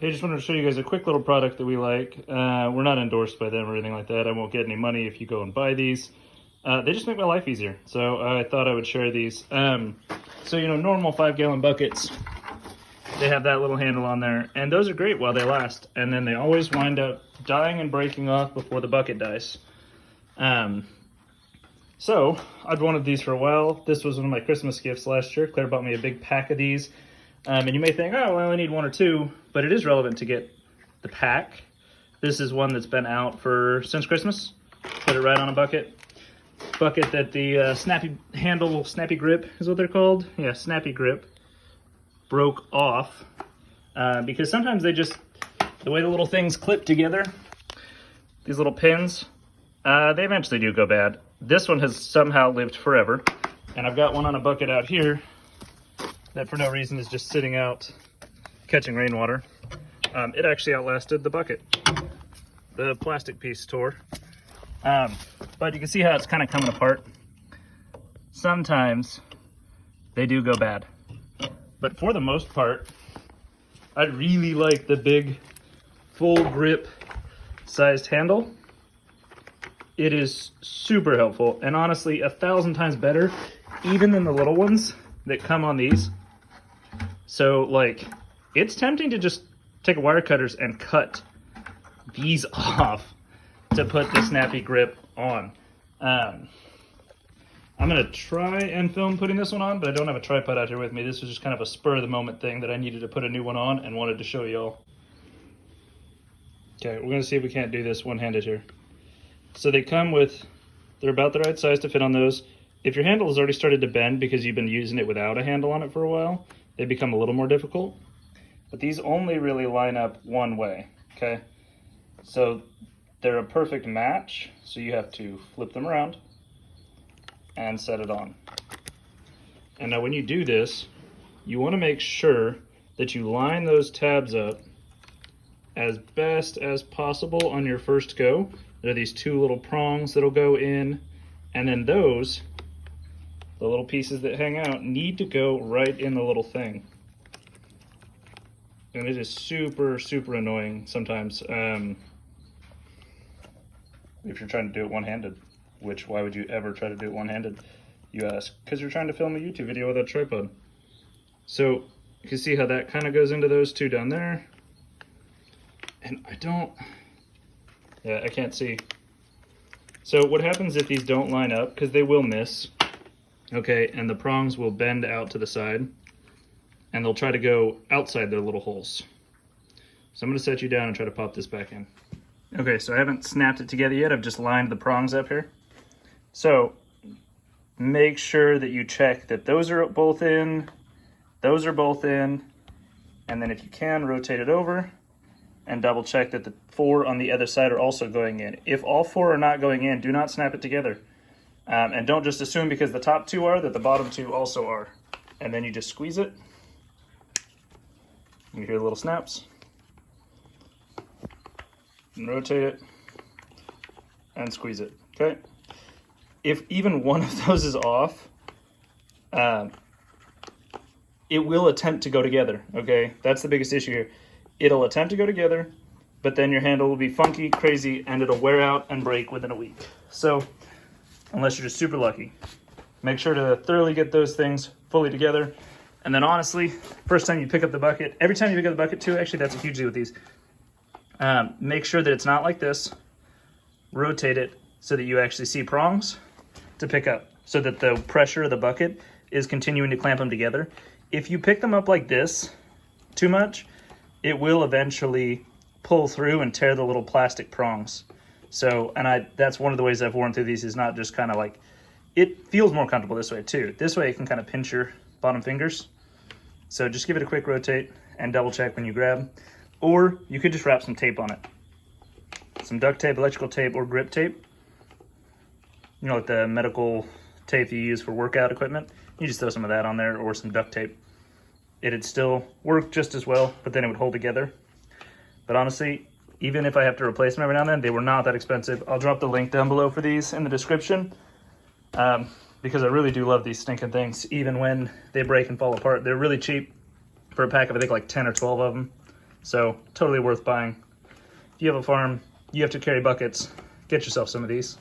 Hey, just wanted to show you guys a quick little product that we like. We're not endorsed by them or anything like that. I won't get any money if you go and buy these. They just make my life easier, so I thought I would share these. So, you know, normal 5-gallon buckets, they have that little handle on there, and those are great while they last, and then they always wind up dying and breaking off before the bucket dies. So, I'd wanted these for a while. This was one of my Christmas gifts last year. Claire bought me a big pack of these. And you may think, oh, well, I only need one or two, but it is relevant to get the pack. This is one that's been out since Christmas. Put it right on a bucket. Bucket that the snappy grip is what they're called. Yeah, snappy grip broke off because sometimes the way the little things clip together, these little pins, they eventually do go bad. This one has somehow lived forever, and I've got one on a bucket out here that for no reason is just sitting out catching rainwater. It actually outlasted the bucket. The plastic piece tore. But you can see how it's kind of coming apart. Sometimes they do go bad. But for the most part, I really like the big full grip sized handle. It is super helpful and honestly 1,000 times better even than the little ones that come on these. So like, it's tempting to just take wire cutters and cut these off to put the snappy grip on. I'm gonna try and film putting this one on, but I don't have a tripod out here with me. This was just kind of a spur of the moment thing that I needed to put a new one on and wanted to show y'all. Okay, we're gonna see if we can't do this one-handed here. So they're about the right size to fit on those. If your handle has already started to bend because you've been using it without a handle on it for a while, they become a little more difficult. But these only really line up one way, okay? So they're a perfect match, so you have to flip them around and set it on. And now when you do this, you want to make sure that you line those tabs up as best as possible on your first go. There are these two little prongs that'll go in, and then those, the little pieces that hang out, need to go right in the little thing. And it is super, super annoying sometimes if you're trying to do it one-handed, which why would you ever try to do it one-handed, you ask? Because you're trying to film a YouTube video with a tripod. So you can see how that kind of goes into those two down there. And I can't see. So what happens if these don't line up, because they will miss, okay, and the prongs will bend out to the side, and they'll try to go outside their little holes. So I'm gonna set you down and try to pop this back in. Okay, so I haven't snapped it together yet. I've just lined the prongs up here. So make sure that you check that those are both in, those are both in, and then if you can, rotate it over and double check that the 4 on the other side are also going in. If all 4 are not going in, do not snap it together. And don't just assume because the top 2 are that the bottom 2 also are. And then you just squeeze it. You hear the little snaps. And rotate it. And squeeze it, okay? If even one of those is off, it will attempt to go together, okay? That's the biggest issue here. It'll attempt to go together, but then your handle will be funky, crazy, and it'll wear out and break within a week. So, unless you're just super lucky, make sure to thoroughly get those things fully together. And then honestly, first time you pick up the bucket, every time you pick up the bucket too, actually that's a huge deal with these, make sure that it's not like this. Rotate it so that you actually see prongs to pick up, so that the pressure of the bucket is continuing to clamp them together. If you pick them up like this too much, it will eventually pull through and tear the little plastic prongs. So, and that's one of the ways I've worn through these, is not just kind of like, it feels more comfortable this way too. This way it can kind of pinch your bottom fingers. So just give it a quick rotate and double check when you grab. Or you could just wrap some tape on it. Some duct tape, electrical tape, or grip tape. You know, like the medical tape you use for workout equipment. You just throw some of that on there, or some duct tape. It'd still work just as well, but then it would hold together. But honestly, even if I have to replace them every now and then, they were not that expensive. I'll drop the link down below for these in the description, because I really do love these stinking things, even when they break and fall apart. They're really cheap for a pack of, I think, like 10 or 12 of them. So totally worth buying. If you have a farm, you have to carry buckets, get yourself some of these.